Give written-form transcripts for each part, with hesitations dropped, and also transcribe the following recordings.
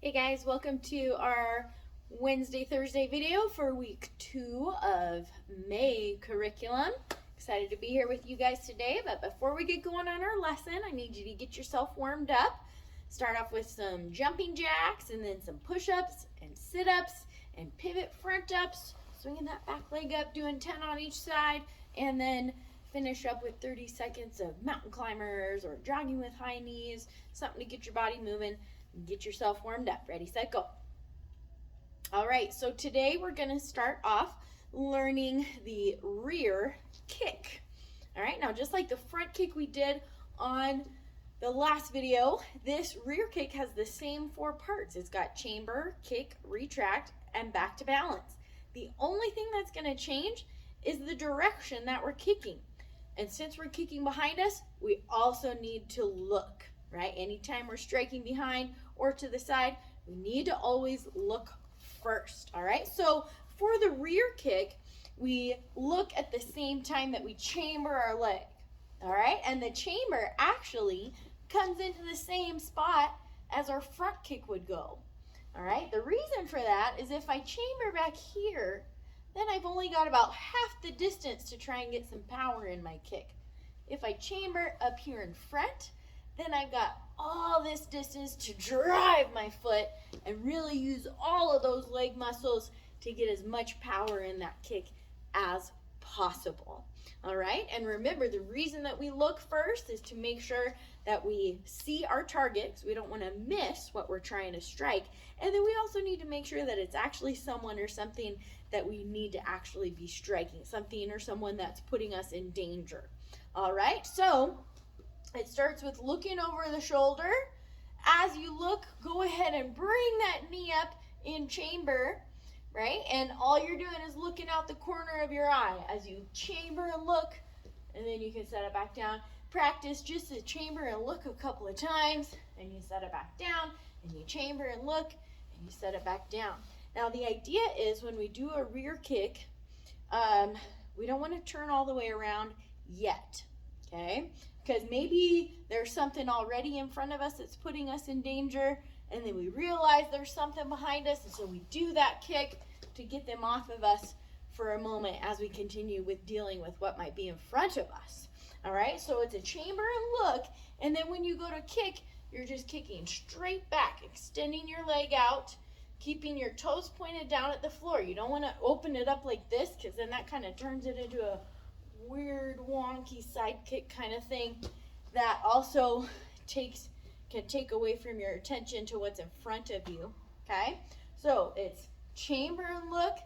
Hey guys, welcome to our Wednesday, Thursday video for week 2 of May curriculum. Excited to be here with you guys today, but before we get going on our lesson, I need you to get yourself warmed up. Start off with some jumping jacks and then some push-ups and sit-ups and pivot front ups, swinging that back leg up, doing 10 on each side, and then finish up with 30 seconds of mountain climbers or jogging with high knees, something to get your body moving. Get yourself warmed up. Ready, set, go. All right, so today we're going to start off learning the rear kick. All right, now just like the front kick we did on the last video, this rear kick has the same 4 parts. It's got chamber, kick, retract, and back to balance. The only thing that's going to change is the direction that we're kicking. And since we're kicking behind us, we also need to look, right? Anytime we're striking behind or to the side, we need to always look first, all right? So for the rear kick, we look at the same time that we chamber our leg, all right? And the chamber actually comes into the same spot as our front kick would go, all right? The reason for that is if I chamber back here, then I've only got about half the distance to try and get some power in my kick. If I chamber up here in front, then I've got all this distance to drive my foot and really use all of those leg muscles to get as much power in that kick as possible. All right, and remember, the reason that we look first is to make sure that we see our target, because we don't want to miss what we're trying to strike. And then we also need to make sure that it's actually someone or something that we need to actually be striking, something or someone that's putting us in danger. All right, so it starts with looking over the shoulder. As you look, go ahead and bring that knee up in chamber, right? And all you're doing is looking out the corner of your eye as you chamber and look, and then you can set it back down. Practice just to chamber and look a couple of times, and you set it back down, and you chamber and look, and you set it back down. Now the idea is when we do a rear kick, we don't want to turn all the way around yet, okay? Because maybe there's something already in front of us that's putting us in danger, and then we realize there's something behind us, and so we do that kick to get them off of us for a moment as we continue with dealing with what might be in front of us. All right, so it's a chamber and look, and then when you go to kick, you're just kicking straight back, extending your leg out, keeping your toes pointed down at the floor. You don't want to open it up like this, because then that kind of turns it into a weird wonky side kick kind of thing that also can take away from your attention to what's in front of you. Okay, so it's chamber and look,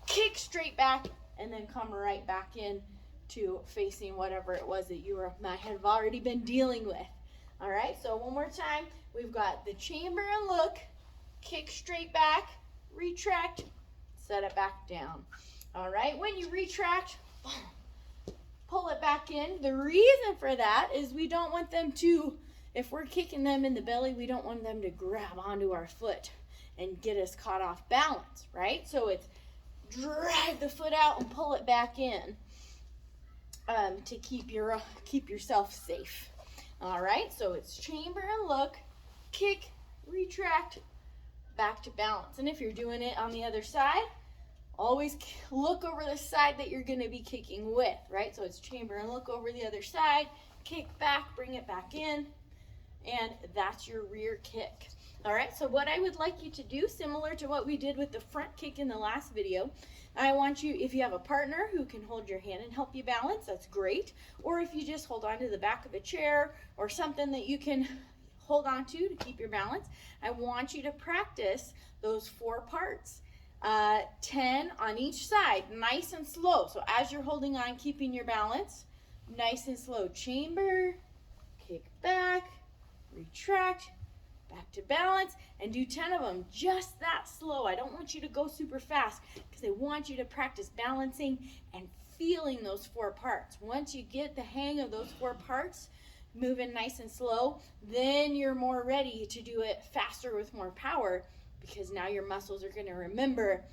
kick straight back, and then come right back in to facing whatever it was that you might have already been dealing with. All right, so one more time, we've got the chamber and look, kick straight back, retract, set it back down. All right, when you retract, pull it back in. The reason for that is we don't want them to, if we're kicking them in the belly, we don't want them to grab onto our foot and get us caught off balance, right? So it's drive the foot out and pull it back in to keep yourself safe. All right, so it's chamber and look, kick, retract, back to balance. And if you're doing it on the other side, always look over the side that you're going to be kicking with, right? So it's chamber and look over the other side, kick back, bring it back in, and that's your rear kick. All right, so what I would like you to do, similar to what we did with the front kick in the last video, I want you, if you have a partner who can hold your hand and help you balance, that's great. Or if you just hold on to the back of a chair or something that you can hold on to keep your balance, I want you to practice those 4 parts. 10 on each side, nice and slow. So as you're holding on, keeping your balance, nice and slow. Chamber, kick back, retract, back to balance, and do 10 of them just that slow. I don't want you to go super fast because I want you to practice balancing and feeling those 4 parts. Once you get the hang of those 4 parts, moving nice and slow, then you're more ready to do it faster with more power, because now your muscles are going to remember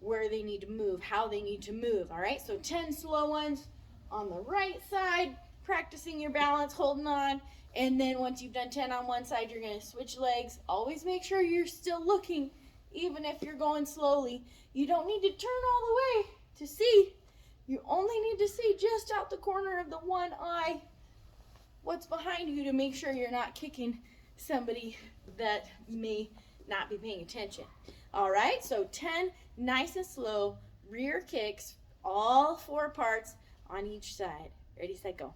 where they need to move, how they need to move. All right, so 10 slow ones on the right side. practicing your balance, holding on. And then once you've done 10 on one side, you're going to switch legs. Always make sure you're still looking, even if you're going slowly. You don't need to turn all the way to see. You only need to see just out the corner of the one eye what's behind you to make sure you're not kicking somebody that may not be paying attention. All right, so 10 nice and slow rear kicks, all 4 parts on each side. Ready, set, go.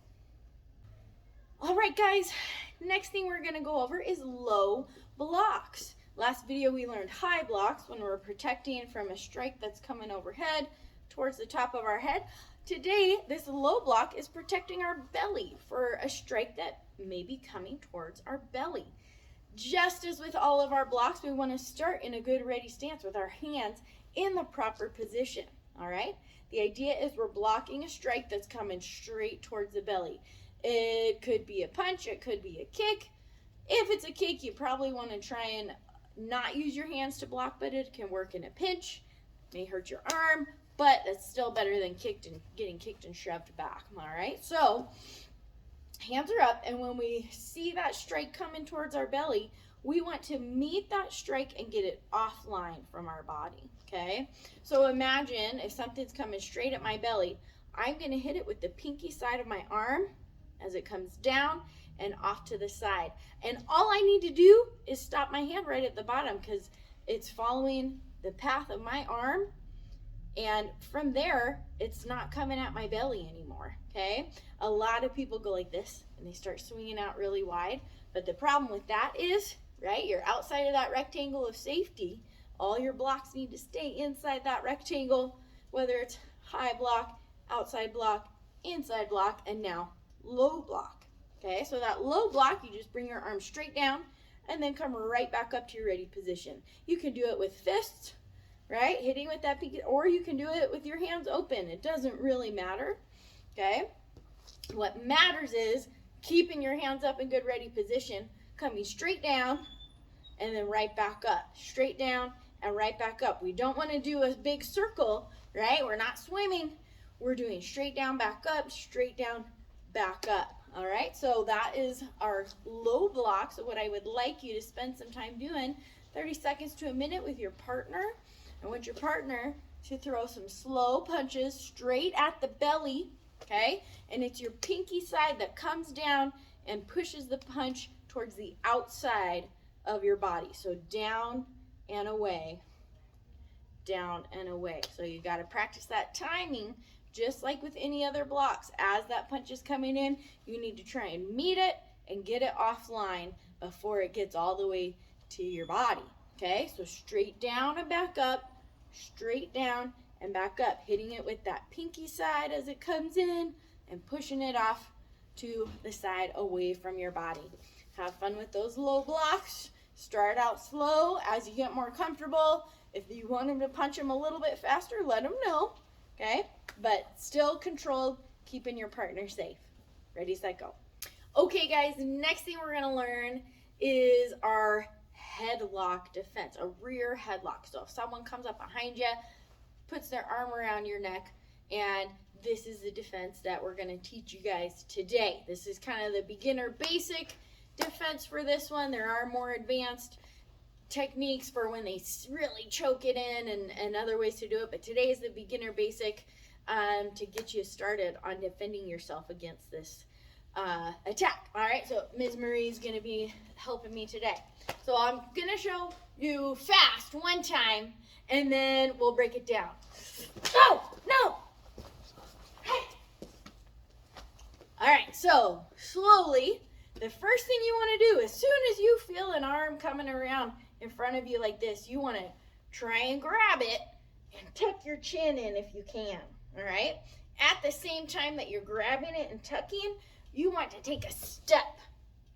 All right, guys, next thing we're going to go over is low blocks. Last video we learned high blocks when we're protecting from a strike that's coming overhead towards the top of our head. Today, this low block is protecting our belly for a strike that may be coming towards our belly. Just as with all of our blocks, we want to start in a good ready stance with our hands in the proper position, all right? The idea is we're blocking a strike that's coming straight towards the belly. It could be a punch, it could be a kick. If it's a kick, you probably want to try and not use your hands to block, but it can work in a pinch. It may hurt your arm, but that's still better than getting kicked and shoved back, all right? So hands are up, and when we see that strike coming towards our belly, we want to meet that strike and get it offline from our body, okay? So imagine if something's coming straight at my belly, I'm gonna hit it with the pinky side of my arm as it comes down and off to the side. And all I need to do is stop my hand right at the bottom because it's following the path of my arm, and from there, it's not coming at my belly anymore, okay? A lot of people go like this, and they start swinging out really wide, but the problem with that is, right, you're outside of that rectangle of safety. All your blocks need to stay inside that rectangle, whether it's high block, outside block, inside block, and now low block, okay? So that low block, you just bring your arm straight down and then come right back up to your ready position. You can do it with fists, right, hitting with that pinky, or you can do it with your hands open. It doesn't really matter, okay? What matters is keeping your hands up in good ready position, coming straight down and then right back up, straight down and right back up. We don't want to do a big circle, right? We're not swimming. We're doing straight down, back up, straight down, back up. All right, so that is our low block. So what I would like you to spend some time doing, 30 seconds to a minute with your partner. I want your partner to throw some slow punches straight at the belly, okay? And it's your pinky side that comes down and pushes the punch towards the outside of your body. So down and away, down and away. So you got to practice that timing just like with any other blocks. As that punch is coming in, you need to try and meet it and get it offline before it gets all the way to your body, okay? So straight down and back up, straight down and back up, hitting it with that pinky side as it comes in and pushing it off to the side away from your body. Have fun with those low blocks. Start out slow. As you get more comfortable, if you want him to punch him a little bit faster, let him know, okay? But still controlled, keeping your partner safe. Ready, set, go. Okay, guys, next thing we're gonna learn is our headlock defense, a rear headlock. So if someone comes up behind you, puts their arm around your neck, and this is the defense that we're gonna teach you guys today. This is kind of the beginner basic defense for this one. There are more advanced techniques for when they really choke it in and other ways to do it, but today is the beginner basic to get you started on defending yourself against this attack. All right, so Ms. Marie is going to be helping me today. So I'm going to show you fast one time, and then we'll break it down. No! Hey. All right, so slowly, the first thing you want to do, as soon as you feel an arm coming around in front of you like this, you want to try and grab it and tuck your chin in if you can, all right? At the same time that you're grabbing it and tucking, you want to take a step,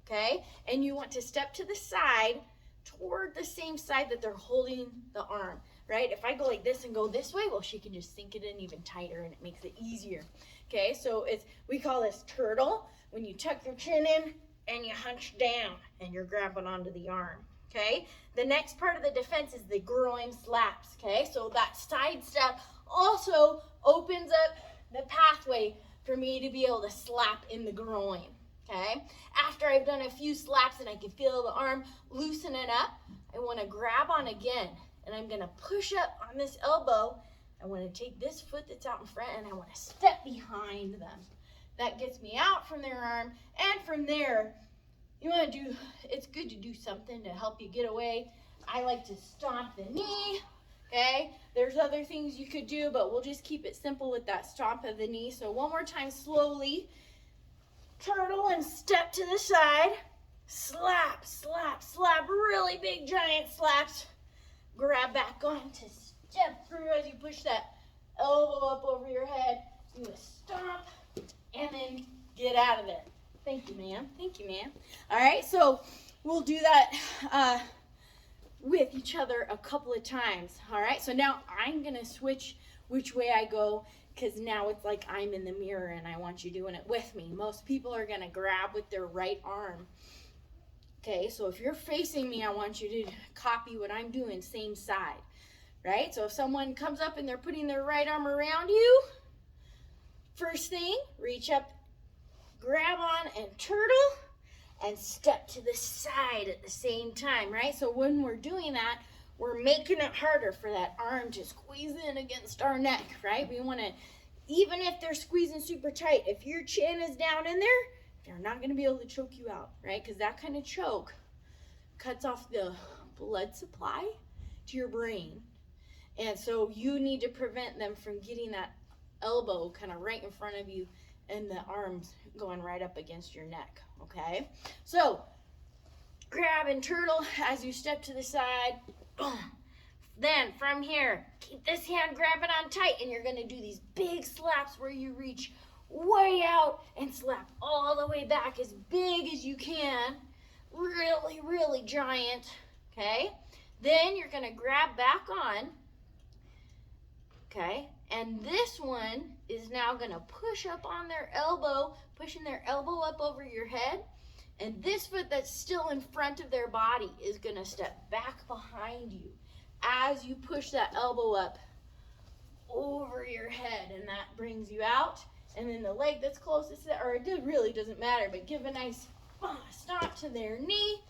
okay? And you want to step to the side toward the same side that they're holding the arm, right? If I go like this and go this way, well, she can just sink it in even tighter and it makes it easier, okay? So we call this turtle, when you tuck your chin in and you hunch down and you're grabbing onto the arm, okay? The next part of the defense is the groin slaps, okay? So that side step also opens up the pathway for me to be able to slap in the groin, okay? After I've done a few slaps and I can feel the arm loosening up, I want to grab on again, and I'm going to push up on this elbow. I want to take this foot that's out in front, and I want to step behind them. That gets me out from their arm, and from there, you want to do, it's good to do something to help you get away. I like to stomp the knee, okay? There's other things you could do, but we'll just keep it simple with that stomp of the knee. So one more time, slowly. Turtle and step to the side. Slap, slap, slap. Really big, giant slaps. Grab back on to step through as you push that elbow up over your head. Do a stomp, and then get out of there. Thank you, ma'am. Thank you, ma'am. All right, so we'll do that with each other a couple of times. All right, so now I'm going to switch which way I go, because now it's like I'm in the mirror and I want you doing it with me. Most people are going to grab with their right arm. Okay, so if you're facing me, I want you to copy what I'm doing, same side, right? So if someone comes up and they're putting their right arm around you, first thing, reach up, grab on and turtle, and step to the side at the same time, right? So when we're doing that, we're making it harder for that arm to squeeze in against our neck, right? We want to, even if they're squeezing super tight, if your chin is down in there, they're not going to be able to choke you out, right? Because that kind of choke cuts off the blood supply to your brain. And so you need to prevent them from getting that elbow kind of right in front of you and the arms going right up against your neck, okay? So grab and turtle as you step to the side. Then from here, keep this hand grabbing on tight, and you're going to do these big slaps where you reach way out and slap all the way back as big as you can. Really, really giant, okay? Then you're going to grab back on, okay? And this one is now going to push up on their elbow, pushing their elbow up over your head. And this foot that's still in front of their body is going to step back behind you as you push that elbow up over your head. And that brings you out. And then the leg that's closest, or it really doesn't matter, but give a nice stomp to their knee.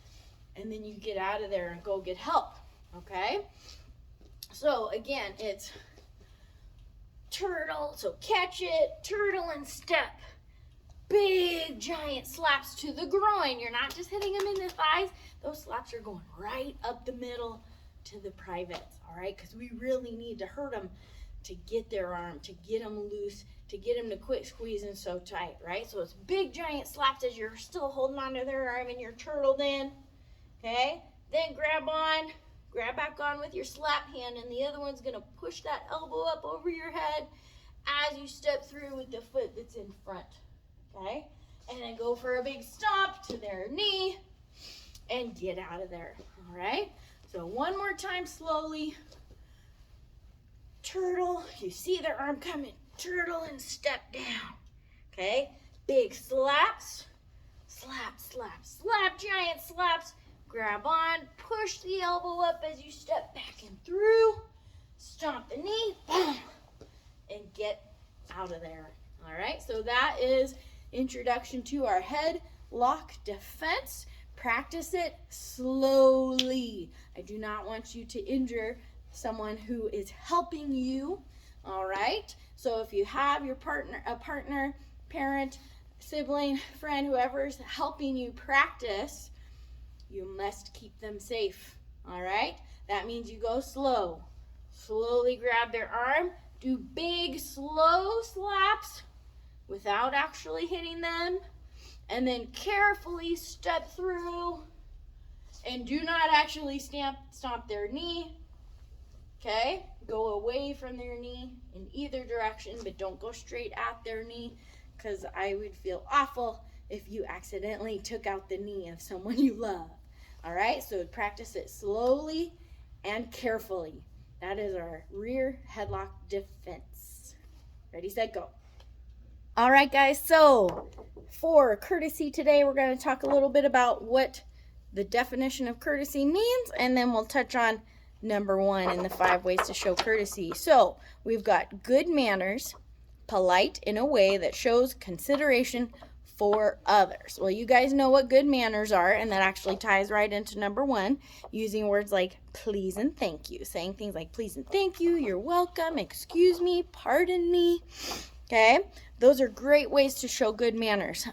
And then you get out of there and go get help, okay? So again, it's turtle, so catch it, turtle and step. Big giant slaps to the groin. You're not just hitting them in the thighs. Those slaps are going right up the middle to the privates, all right? Because we really need to hurt them to get their arm, to get them loose, to get them to quit squeezing so tight, right? So it's big giant slaps as you're still holding onto their arm and you're turtled in, okay? Then grab back on with your slap hand, and the other one's gonna push that elbow up over your head as you step through with the foot that's in front. Okay, and then go for a big stomp to their knee and get out of there. All right, so one more time slowly. Turtle, you see their arm coming, turtle and step down. Okay, big slaps, slap, slap, slap, giant slaps. Grab on, push the elbow up as you step back and through. Stomp the knee, boom, and get out of there. All right, so that is introduction to our headlock defense. Practice it slowly. I do not want you to injure someone who is helping you. All right, so if you have your partner, parent, sibling, friend, whoever's helping you practice, you must keep them safe. All right, that means you go slow. Slowly grab their arm, do big slow slaps without actually hitting them, and then carefully step through, and do not actually stomp their knee, okay? Go away from their knee in either direction, but don't go straight at their knee, because I would feel awful if you accidentally took out the knee of someone you love. All right, so practice it slowly and carefully. That is our rear headlock defense. Ready, set, go. All right, guys, so for courtesy today, we're going to talk a little bit about what the definition of courtesy means, and then we'll touch on number 1 in the 5 ways to show courtesy. So we've got good manners, polite in a way that shows consideration for others. Well, you guys know what good manners are, and that actually ties right into number 1, using words like please and thank you. Saying things like please and thank you, you're welcome, excuse me, pardon me. Okay, those are great ways to show good manners.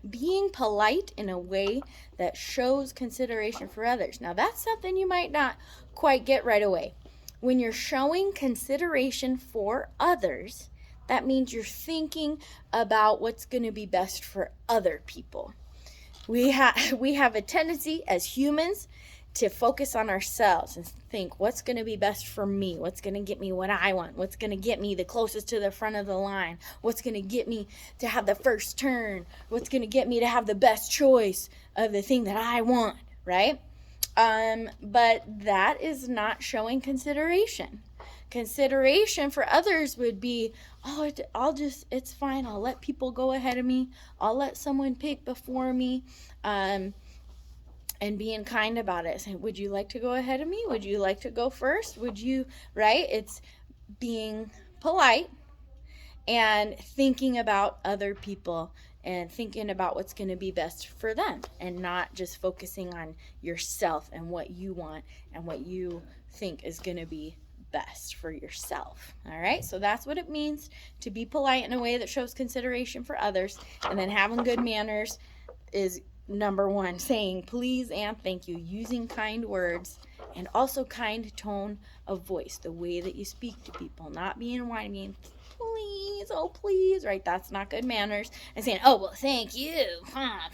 Being polite in a way that shows consideration for others. Now, that's something you might not quite get right away. When you're showing consideration for others, that means you're thinking about what's going to be best for other people. We have a tendency as humans to focus on ourselves and think, what's going to be best for me? What's going to get me what I want? What's going to get me the closest to the front of the line? What's going to get me to have the first turn? What's going to get me to have the best choice of the thing that I want, right? But that is not showing consideration. Consideration for others would be, oh, it's fine. I'll let people go ahead of me. I'll let someone pick before me. And being kind about it. Saying, would you like to go ahead of me? Would you like to go first? Would you, right? It's being polite and thinking about other people and thinking about what's going to be best for them, and not just focusing on yourself and what you want and what you think is going to be best for yourself. All right, so that's what it means to be polite in a way that shows consideration for others. And then having good manners is number 1, saying please and thank you, using kind words, and also kind tone of voice, the way that you speak to people, not being whiny, please, oh please, right? That's not good manners. And saying, oh well, thank you,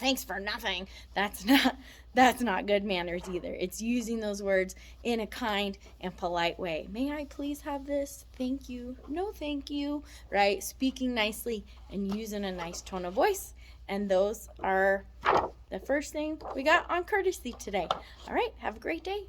thanks for nothing. That's not good manners either. It's using those words in a kind and polite way. May I please have this? Thank you. No, thank you. Right? Speaking nicely and using a nice tone of voice. And those are the first thing we got on courtesy today. All right, have a great day.